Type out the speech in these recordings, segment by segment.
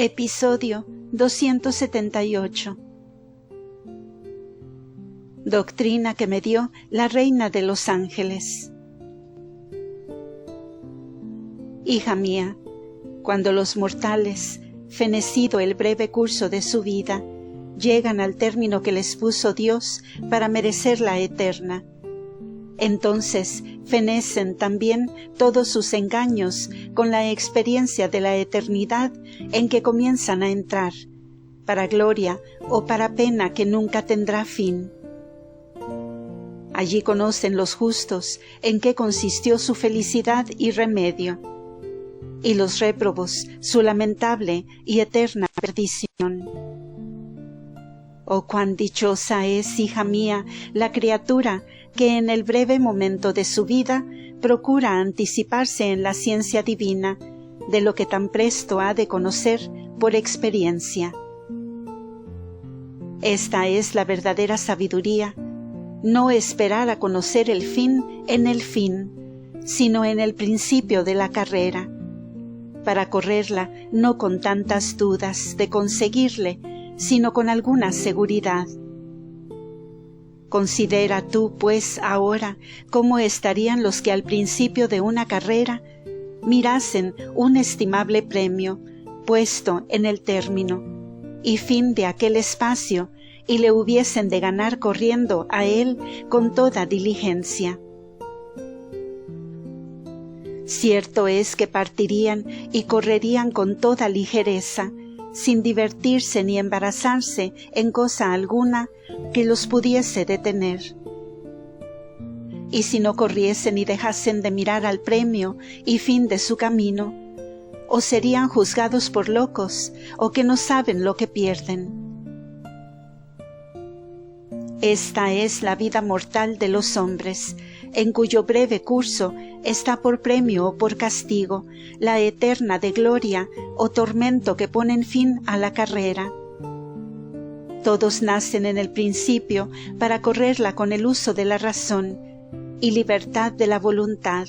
Episodio 278. Doctrina que me dio la Reina de los Ángeles. Hija mía, cuando los mortales, fenecido el breve curso de su vida, llegan al término que les puso Dios para merecer la eterna, entonces fenecen también todos sus engaños con la experiencia de la eternidad en que comienzan a entrar, para gloria o para pena que nunca tendrá fin. Allí conocen los justos en qué consistió su felicidad y remedio, y los réprobos su lamentable y eterna perdición. Oh, cuán dichosa es, hija mía, la criatura que en el breve momento de su vida procura anticiparse en la ciencia divina de lo que tan presto ha de conocer por experiencia. Esta es la verdadera sabiduría, no esperar a conocer el fin en el fin, sino en el principio de la carrera, para correrla no con tantas dudas de conseguirle, sino con alguna seguridad. Considera tú, pues, ahora cómo estarían los que al principio de una carrera mirasen un estimable premio puesto en el término y fin de aquel espacio y le hubiesen de ganar corriendo a él con toda diligencia. Cierto es que partirían y correrían con toda ligereza, sin divertirse ni embarazarse en cosa alguna que los pudiese detener. Y si no corriesen y dejasen de mirar al premio y fin de su camino, o serían juzgados por locos, o que no saben lo que pierden. Esta es la vida mortal de los hombres, en cuyo breve curso está por premio o por castigo la eterna de gloria o tormento que ponen fin a la carrera. Todos nacen en el principio para correrla con el uso de la razón y libertad de la voluntad,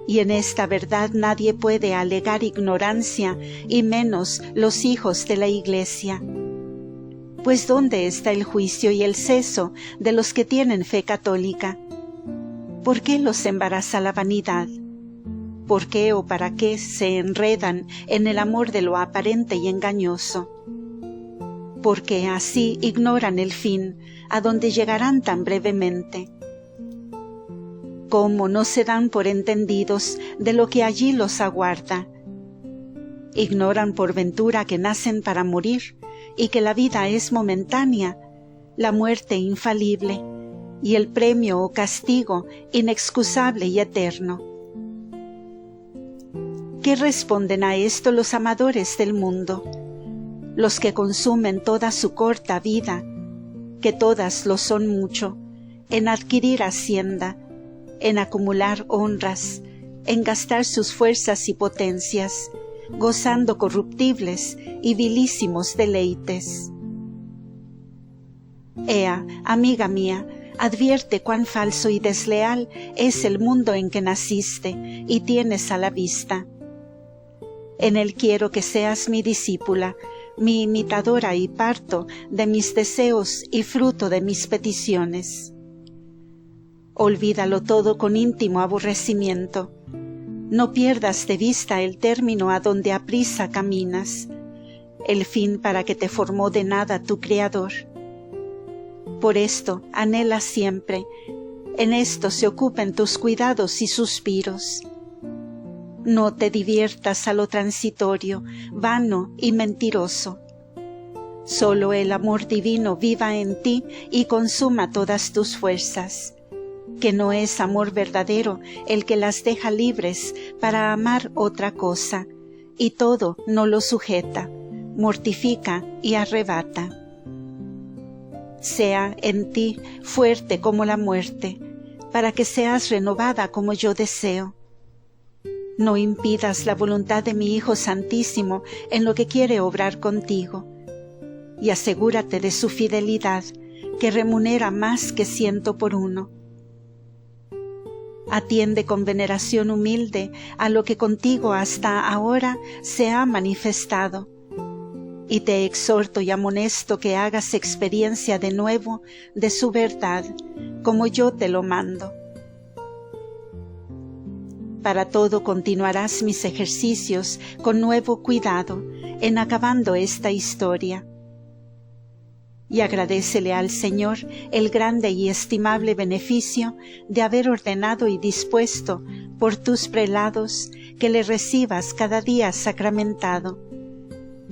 y en esta verdad nadie puede alegar ignorancia, y menos los hijos de la Iglesia. Pues ¿dónde está el juicio y el seso de los que tienen fe católica? ¿Por qué los embaraza la vanidad? ¿Por qué o para qué se enredan en el amor de lo aparente y engañoso? Porque así ignoran el fin, a donde llegarán tan brevemente. ¿Cómo no se dan por entendidos de lo que allí los aguarda? Ignoran por ventura que nacen para morir, y que la vida es momentánea, la muerte infalible, y el premio o castigo inexcusable y eterno. ¿Qué responden a esto los amadores del mundo? Los que consumen toda su corta vida, que todas lo son mucho, en adquirir hacienda, en acumular honras, en gastar sus fuerzas y potencias, gozando corruptibles y vilísimos deleites. Ea, amiga mía, advierte cuán falso y desleal es el mundo en que naciste y tienes a la vista. En él quiero que seas mi discípula, mi imitadora y parto de mis deseos y fruto de mis peticiones. Olvídalo todo con íntimo aborrecimiento. No pierdas de vista el término a donde aprisa caminas, el fin para que te formó de nada tu Creador. Por esto anhela siempre, en esto se ocupen tus cuidados y suspiros. No te diviertas a lo transitorio, vano y mentiroso. Solo el amor divino viva en ti y consuma todas tus fuerzas, que no es amor verdadero el que las deja libres para amar otra cosa, y todo no lo sujeta, mortifica y arrebata. Sea en ti fuerte como la muerte, para que seas renovada como yo deseo. No impidas la voluntad de mi Hijo Santísimo en lo que quiere obrar contigo, y asegúrate de su fidelidad, que remunera más que 100 por 1. Atiende con veneración humilde a lo que contigo hasta ahora se ha manifestado, y te exhorto y amonesto que hagas experiencia de nuevo de su verdad, como yo te lo mando. Para todo continuarás mis ejercicios con nuevo cuidado, en acabando esta historia. Y agradécele al Señor el grande y estimable beneficio de haber ordenado y dispuesto por tus prelados que le recibas cada día sacramentado.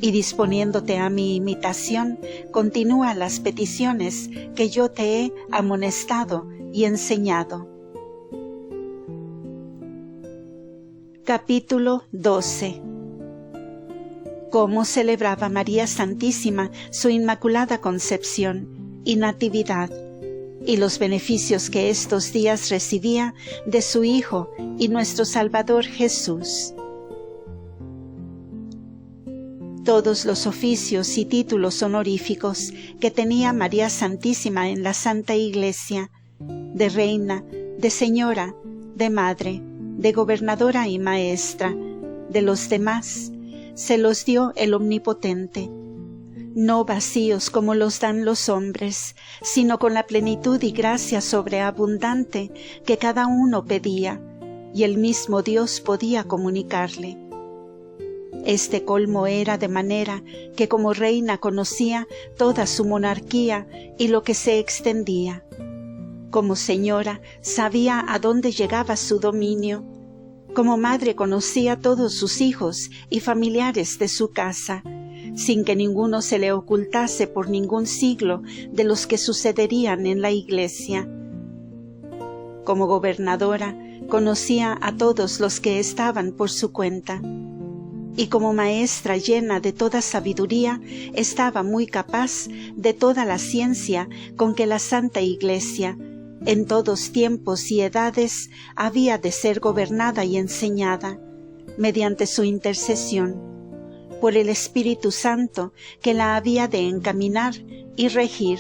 Y disponiéndote a mi imitación, continúa las peticiones que yo te he amonestado y enseñado. Capítulo 12. Cómo celebraba María Santísima su Inmaculada Concepción y Natividad, y los beneficios que estos días recibía de su Hijo y nuestro Salvador Jesús. Todos los oficios y títulos honoríficos que tenía María Santísima en la Santa Iglesia, de reina, de señora, de madre, de gobernadora y maestra, de los demás, se los dio el Omnipotente, no vacíos como los dan los hombres, sino con la plenitud y gracia sobreabundante que cada uno pedía, y el mismo Dios podía comunicarle. Este colmo era de manera que como reina conocía toda su monarquía y lo que se extendía. Como señora sabía a dónde llegaba su dominio. Como madre conocía todos sus hijos y familiares de su casa, sin que ninguno se le ocultase por ningún siglo de los que sucederían en la Iglesia. Como gobernadora conocía a todos los que estaban por su cuenta. Y como maestra llena de toda sabiduría, estaba muy capaz de toda la ciencia con que la Santa Iglesia, en todos tiempos y edades, había de ser gobernada y enseñada, mediante su intercesión, por el Espíritu Santo que la había de encaminar y regir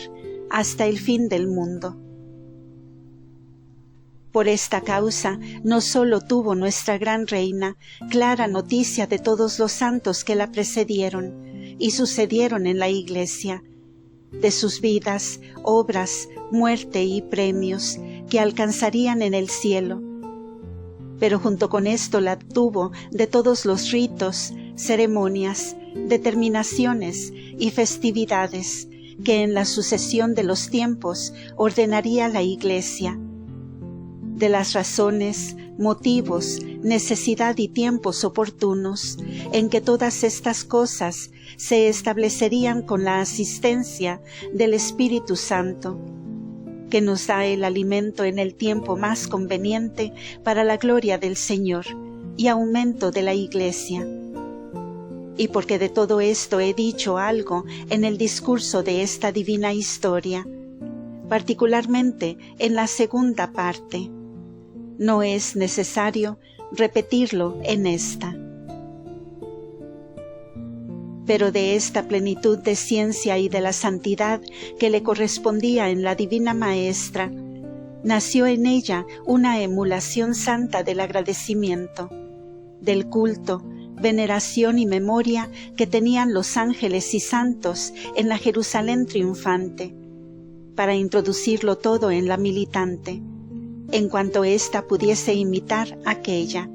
hasta el fin del mundo. Por esta causa no sólo tuvo nuestra gran reina clara noticia de todos los santos que la precedieron y sucedieron en la Iglesia, de sus vidas, obras, muerte y premios que alcanzarían en el cielo, pero junto con esto la tuvo de todos los ritos, ceremonias, determinaciones y festividades que en la sucesión de los tiempos ordenaría la Iglesia, de las razones, motivos, necesidad y tiempos oportunos en que todas estas cosas se establecerían con la asistencia del Espíritu Santo, que nos da el alimento en el tiempo más conveniente para la gloria del Señor y aumento de la Iglesia. Y porque de todo esto he dicho algo en el discurso de esta divina historia, particularmente en la segunda parte, no es necesario repetirlo en esta. Pero de esta plenitud de ciencia y de la santidad que le correspondía en la Divina Maestra, nació en ella una emulación santa del agradecimiento, del culto, veneración y memoria que tenían los ángeles y santos en la Jerusalén triunfante, para introducirlo todo en la militante, en cuanto ésta pudiese imitar aquella,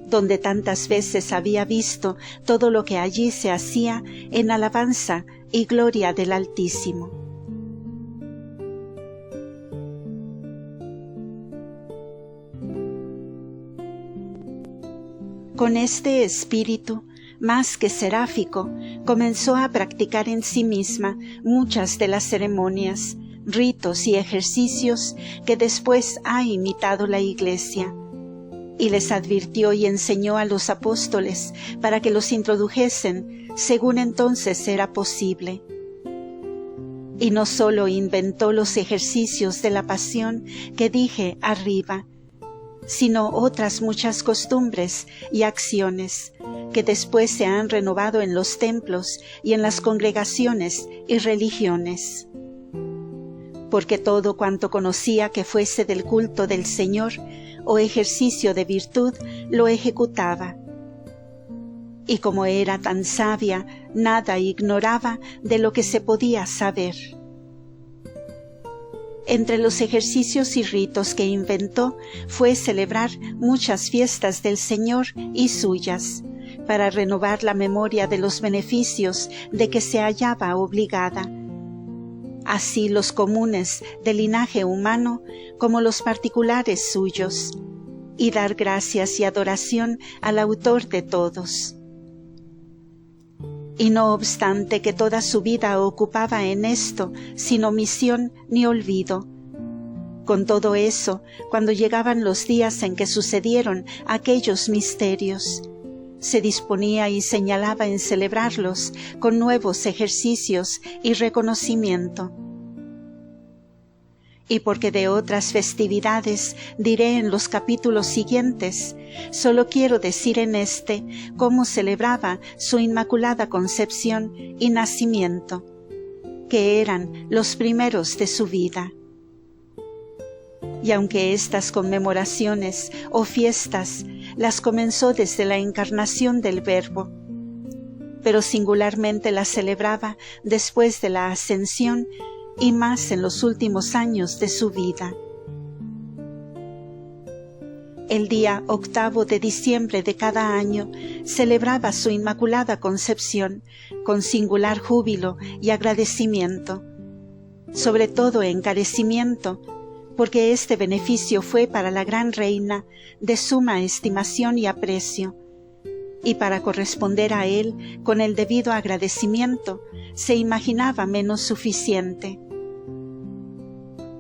donde tantas veces había visto todo lo que allí se hacía en alabanza y gloria del Altísimo. Con este espíritu, más que seráfico, comenzó a practicar en sí misma muchas de las ceremonias, ritos y ejercicios que después ha imitado la Iglesia, y les advirtió y enseñó a los apóstoles para que los introdujesen según entonces era posible. Y no sólo inventó los ejercicios de la pasión que dije arriba, sino otras muchas costumbres y acciones que después se han renovado en los templos y en las congregaciones y religiones. Porque todo cuanto conocía que fuese del culto del Señor o ejercicio de virtud, lo ejecutaba. y como era tan sabia, nada ignoraba de lo que se podía saber. Entre los ejercicios y ritos que inventó fue celebrar muchas fiestas del Señor y suyas, para renovar la memoria de los beneficios de que se hallaba obligada. Así los comunes del linaje humano como los particulares suyos, y dar gracias y adoración al autor de todos. Y no obstante que toda su vida ocupaba en esto, sin omisión ni olvido. Con todo eso, cuando llegaban los días en que sucedieron aquellos misterios, se disponía y señalaba en celebrarlos con nuevos ejercicios y reconocimiento. Y porque de otras festividades diré en los capítulos siguientes, solo quiero decir en este cómo celebraba su Inmaculada Concepción y nacimiento, que eran los primeros de su vida. Y aunque estas conmemoraciones o fiestas las comenzó desde la encarnación del Verbo, pero singularmente las celebraba después de la Ascensión y más en los últimos años de su vida. El día 8 de diciembre de cada año celebraba su Inmaculada Concepción con singular júbilo y agradecimiento, sobre todo encarecimiento, porque este beneficio fue para la gran reina de suma estimación y aprecio, y para corresponder a él con el debido agradecimiento se imaginaba menos suficiente.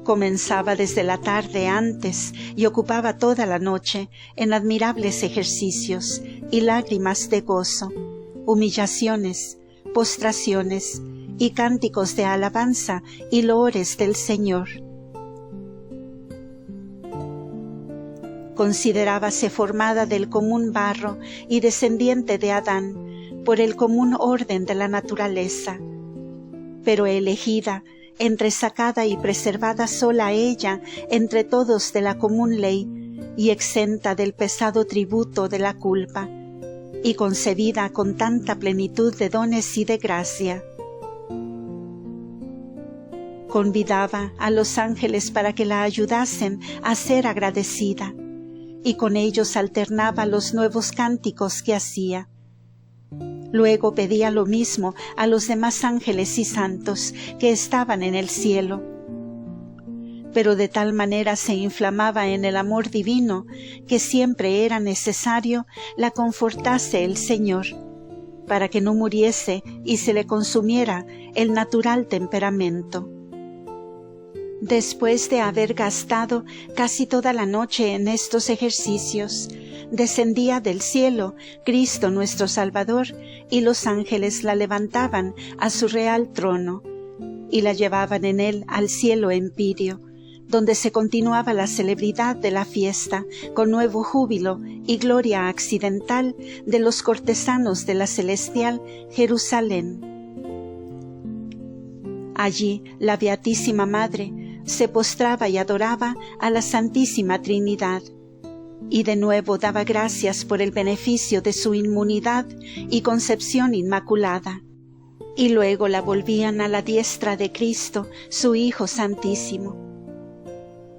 Comenzaba desde la tarde antes y ocupaba toda la noche en admirables ejercicios y lágrimas de gozo, humillaciones, postraciones y cánticos de alabanza y loores del Señor. Considerábase formada del común barro y descendiente de Adán por el común orden de la naturaleza, pero elegida, entresacada y preservada sola ella entre todos de la común ley y exenta del pesado tributo de la culpa, y concebida con tanta plenitud de dones y de gracia. Convidaba a los ángeles para que la ayudasen a ser agradecida, y con ellos alternaba los nuevos cánticos que hacía. Luego pedía lo mismo a los demás ángeles y santos que estaban en el cielo. Pero de tal manera se inflamaba en el amor divino que siempre era necesario la confortase el Señor, para que no muriese y se le consumiera el natural temperamento. Después de haber gastado casi toda la noche en estos ejercicios, descendía del cielo Cristo nuestro Salvador, y los ángeles la levantaban a su real trono, y la llevaban en él al cielo empíreo, donde se continuaba la celebridad de la fiesta con nuevo júbilo y gloria accidental de los cortesanos de la celestial Jerusalén. Allí la Beatísima Madre se postraba y adoraba a la Santísima Trinidad, y de nuevo daba gracias por el beneficio de su inmunidad y concepción inmaculada, y luego la volvían a la diestra de Cristo, su Hijo Santísimo.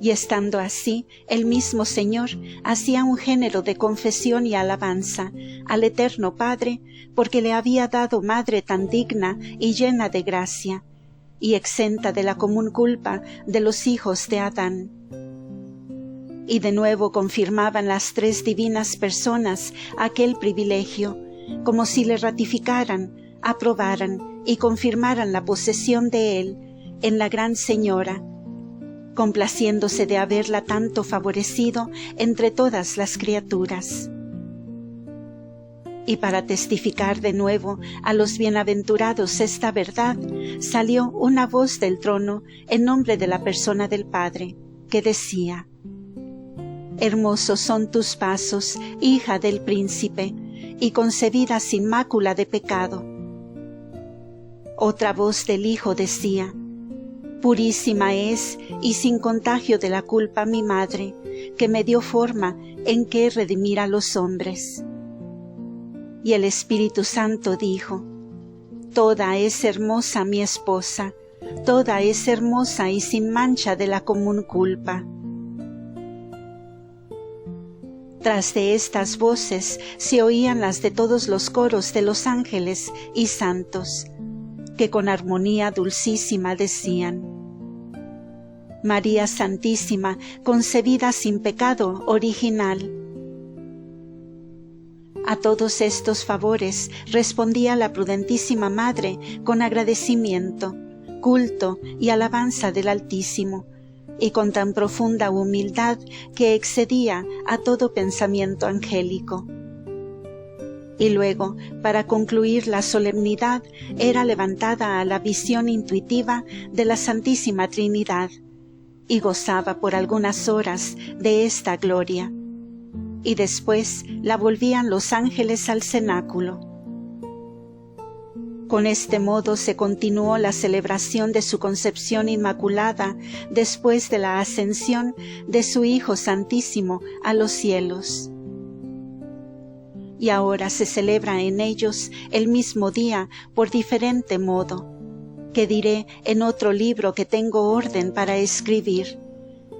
Y estando así, el mismo Señor hacía un género de confesión y alabanza al Eterno Padre, porque le había dado madre tan digna y llena de gracia, y exenta de la común culpa de los hijos de Adán. Y de nuevo confirmaban las tres divinas personas aquel privilegio, como si le ratificaran, aprobaran y confirmaran la posesión de él en la Gran Señora, complaciéndose de haberla tanto favorecido entre todas las criaturas. Y para testificar de nuevo a los bienaventurados esta verdad, salió una voz del trono en nombre de la persona del Padre, que decía: Hermosos son tus pasos, hija del príncipe, y concebida sin mácula de pecado. Otra voz del Hijo decía: Purísima es y sin contagio de la culpa mi madre, que me dio forma en que redimir a los hombres. Y el Espíritu Santo dijo: Toda es hermosa mi esposa, toda es hermosa y sin mancha de la común culpa. Tras de estas voces se oían las de todos los coros de los ángeles y santos, que con armonía dulcísima decían: María Santísima, concebida sin pecado original. A todos estos favores respondía la prudentísima Madre con agradecimiento, culto y alabanza del Altísimo, y con tan profunda humildad que excedía a todo pensamiento angélico. Y luego, para concluir la solemnidad, era levantada a la visión intuitiva de la Santísima Trinidad, y gozaba por algunas horas de esta gloria, y después la volvían los ángeles al cenáculo. Con este modo se continuó la celebración de su concepción inmaculada después de la ascensión de su Hijo Santísimo a los cielos. Y ahora se celebra en ellos el mismo día por diferente modo, que diré en otro libro que tengo orden para escribir,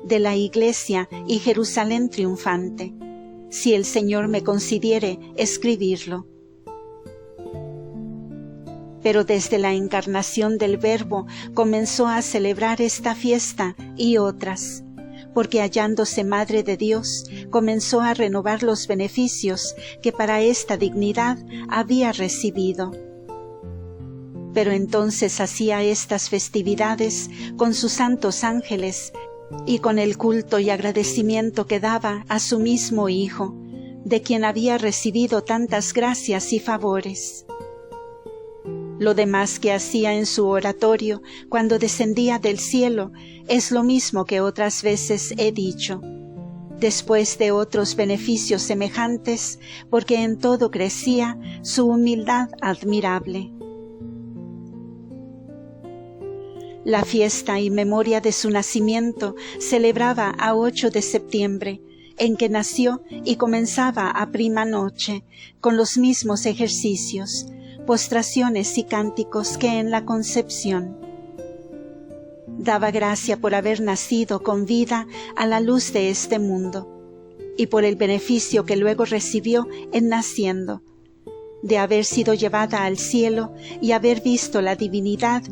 de la Iglesia y Jerusalén triunfante, si el Señor me concediere escribirlo. Pero desde la encarnación del Verbo comenzó a celebrar esta fiesta y otras, porque hallándose Madre de Dios, comenzó a renovar los beneficios que para esta dignidad había recibido. Pero entonces hacía estas festividades con sus santos ángeles y con el culto y agradecimiento que daba a su mismo Hijo, de quien había recibido tantas gracias y favores. Lo demás que hacía en su oratorio cuando descendía del cielo es lo mismo que otras veces he dicho, después de otros beneficios semejantes, porque en todo crecía su humildad admirable. La fiesta y memoria de su nacimiento celebraba a 8 de septiembre, en que nació y comenzaba a prima noche, con los mismos ejercicios, postraciones y cánticos que en la concepción. Daba gracia por haber nacido con vida a la luz de este mundo, y por el beneficio que luego recibió en naciendo, de haber sido llevada al cielo y haber visto la divinidad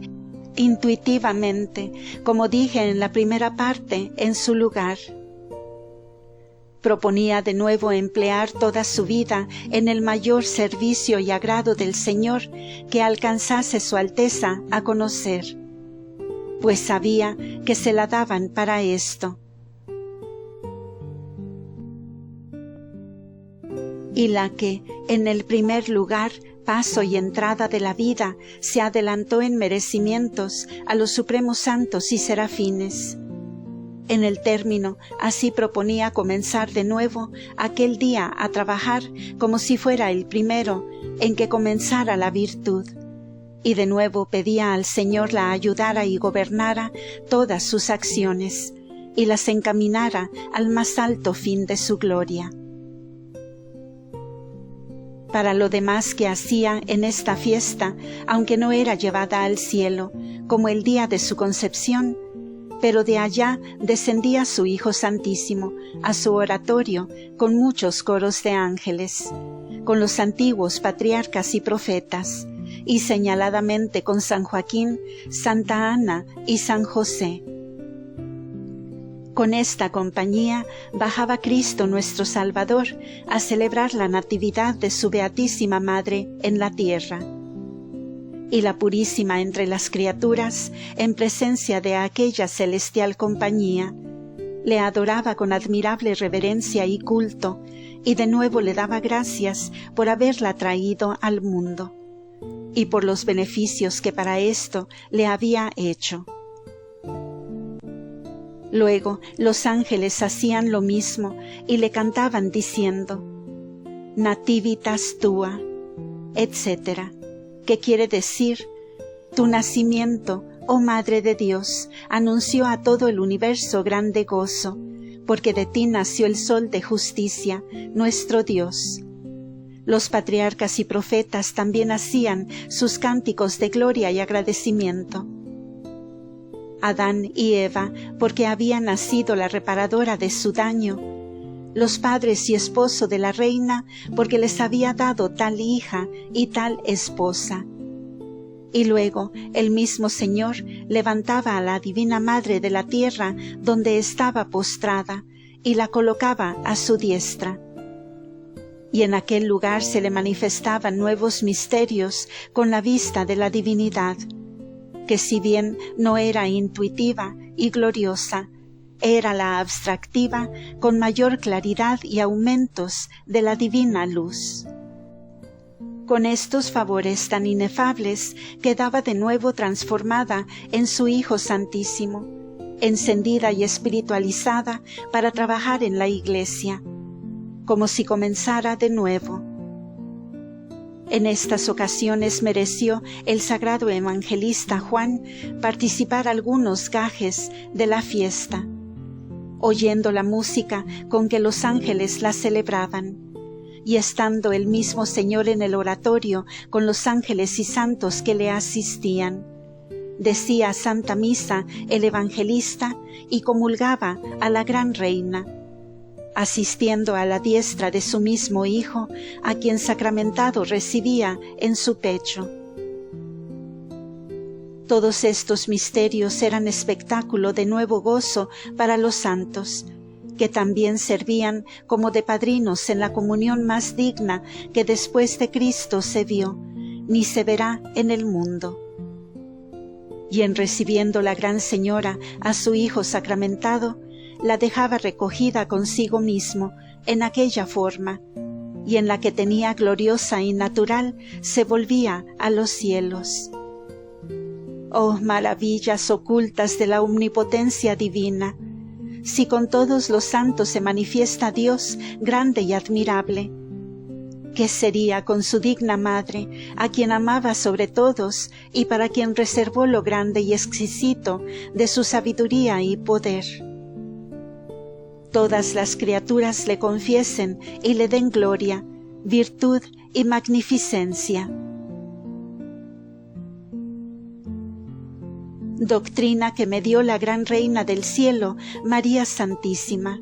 intuitivamente, como dije en la primera parte, en su lugar. Proponía de nuevo emplear toda su vida en el mayor servicio y agrado del Señor que alcanzase su Alteza a conocer, pues sabía que se la daban para esto. Y la que, en el primer lugar, paso y entrada de la vida, se adelantó en merecimientos a los supremos santos y serafines. En el término, así proponía comenzar de nuevo aquel día a trabajar como si fuera el primero en que comenzara la virtud, y de nuevo pedía al Señor la ayudara y gobernara todas sus acciones, y las encaminara al más alto fin de su gloria. Para lo demás que hacía en esta fiesta, aunque no era llevada al cielo, como el día de su concepción, pero de allá descendía su Hijo Santísimo a su oratorio con muchos coros de ángeles, con los antiguos patriarcas y profetas, y señaladamente con San Joaquín, Santa Ana y San José. Con esta compañía bajaba Cristo nuestro Salvador a celebrar la natividad de su Beatísima Madre en la tierra. Y la Purísima entre las criaturas, en presencia de aquella celestial compañía, le adoraba con admirable reverencia y culto, y de nuevo le daba gracias por haberla traído al mundo, y por los beneficios que para esto le había hecho. Luego los ángeles hacían lo mismo y le cantaban diciendo: Nativitas tua, etc., que quiere decir: tu nacimiento, oh Madre de Dios, anunció a todo el universo grande gozo, porque de ti nació el Sol de justicia, nuestro Dios. Los patriarcas y profetas también hacían sus cánticos de gloria y agradecimiento. Adán y Eva, porque había nacido la reparadora de su daño. Los padres y esposo de la reina, porque les había dado tal hija y tal esposa. Y luego el mismo Señor levantaba a la divina Madre de la tierra donde estaba postrada, y la colocaba a su diestra. Y en aquel lugar se le manifestaban nuevos misterios con la vista de la divinidad, que si bien no era intuitiva y gloriosa, era la abstractiva con mayor claridad y aumentos de la divina luz. Con estos favores tan inefables quedaba de nuevo transformada en su Hijo Santísimo, encendida y espiritualizada para trabajar en la Iglesia, como si comenzara de nuevo. En estas ocasiones mereció el sagrado evangelista Juan participar algunos gajes de la fiesta, oyendo la música con que los ángeles la celebraban, y estando el mismo Señor en el oratorio con los ángeles y santos que le asistían. Decía Santa Misa el evangelista y comulgaba a la gran reina, asistiendo a la diestra de su mismo Hijo, a quien sacramentado recibía en su pecho. Todos estos misterios eran espectáculo de nuevo gozo para los santos, que también servían como de padrinos en la comunión más digna que después de Cristo se vio, ni se verá en el mundo. Y en recibiendo la Gran Señora a su Hijo sacramentado, la dejaba recogida consigo mismo en aquella forma, y en la que tenía gloriosa y natural se volvía a los cielos. Oh maravillas ocultas de la omnipotencia divina, si con todos los santos se manifiesta Dios grande y admirable, ¿qué sería con su digna Madre, a quien amaba sobre todos y para quien reservó lo grande y exquisito de su sabiduría y poder? Todas las criaturas le confiesen y le den gloria, virtud y magnificencia. Doctrina que me dio la gran Reina del Cielo, María Santísima.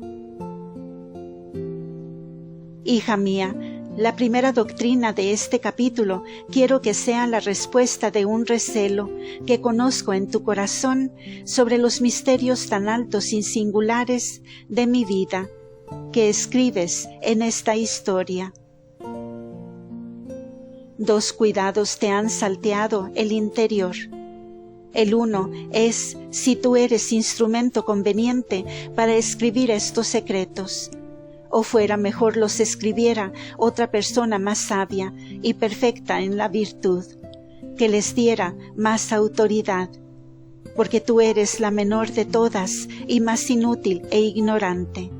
Hija mía, la primera doctrina de este capítulo quiero que sea la respuesta de un recelo que conozco en tu corazón sobre los misterios tan altos y singulares de mi vida, que escribes en esta historia. Dos cuidados te han salteado el interior. El uno es si tú eres instrumento conveniente para escribir estos secretos, o fuera mejor los escribiera otra persona más sabia y perfecta en la virtud, que les diera más autoridad, porque tú eres la menor de todas y más inútil e ignorante.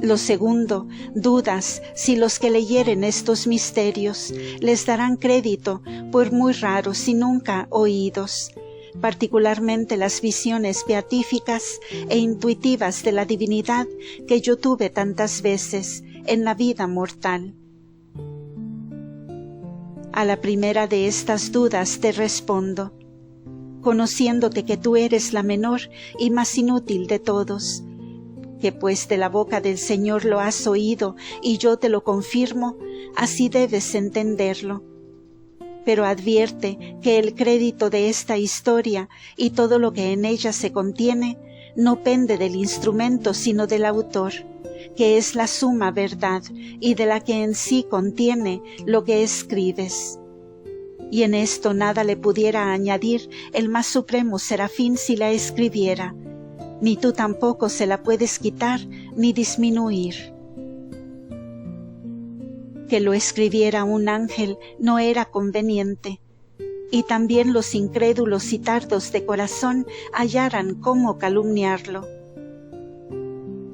Lo segundo, dudas si los que leyeren estos misterios les darán crédito por muy raros y nunca oídos, particularmente las visiones beatíficas e intuitivas de la divinidad que yo tuve tantas veces en la vida mortal. A la primera de estas dudas te respondo, conociéndote que tú eres la menor y más inútil de todos, que pues de la boca del Señor lo has oído y yo te lo confirmo, así debes entenderlo. Pero advierte que el crédito de esta historia y todo lo que en ella se contiene no pende del instrumento sino del autor, que es la suma verdad y de la que en sí contiene lo que escribes. Y en esto nada le pudiera añadir el más supremo serafín si la escribiera, ni tú tampoco se la puedes quitar ni disminuir. Que lo escribiera un ángel no era conveniente, y también los incrédulos y tardos de corazón hallaran cómo calumniarlo.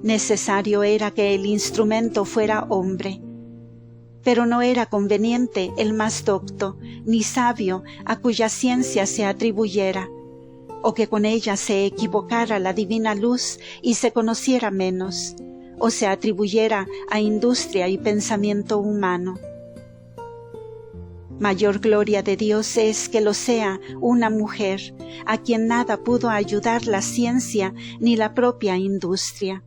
Necesario era que el instrumento fuera hombre, pero no era conveniente el más docto ni sabio a cuya ciencia se atribuyera, o que con ella se equivocara la divina luz y se conociera menos, o se atribuyera a industria y pensamiento humano. Mayor gloria de Dios es que lo sea una mujer, a quien nada pudo ayudar la ciencia ni la propia industria.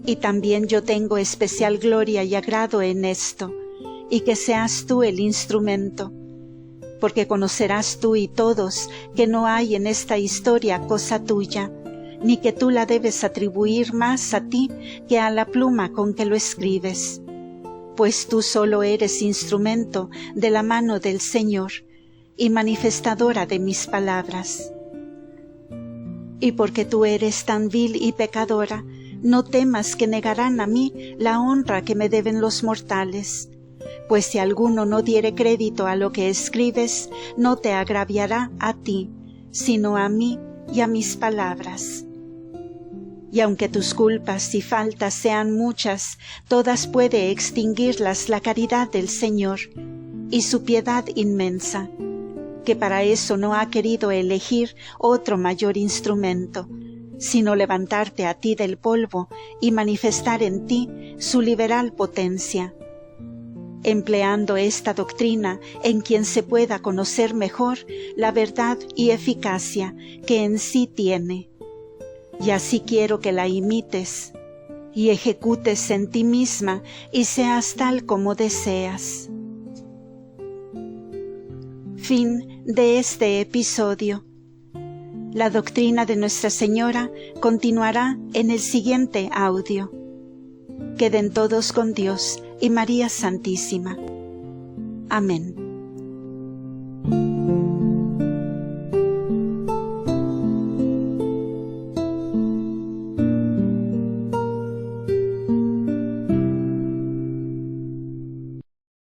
Y también yo tengo especial gloria y agrado en esto, y que seas tú el instrumento, porque conocerás tú y todos que no hay en esta historia cosa tuya, ni que tú la debes atribuir más a ti que a la pluma con que lo escribes, pues tú solo eres instrumento de la mano del Señor y manifestadora de mis palabras. Y porque tú eres tan vil y pecadora, no temas que negarán a mí la honra que me deben los mortales, pues si alguno no diere crédito a lo que escribes, no te agraviará a ti, sino a mí y a mis palabras. Y aunque tus culpas y faltas sean muchas, todas puede extinguirlas la caridad del Señor y su piedad inmensa, que para eso no ha querido elegir otro mayor instrumento, sino levantarte a ti del polvo y manifestar en ti su liberal potencia, empleando esta doctrina en quien se pueda conocer mejor la verdad y eficacia que en sí tiene. Y así quiero que la imites y ejecutes en ti misma y seas tal como deseas. Fin de este episodio. La doctrina de Nuestra Señora continuará en el siguiente audio. Queden todos con Dios y María Santísima. Amén.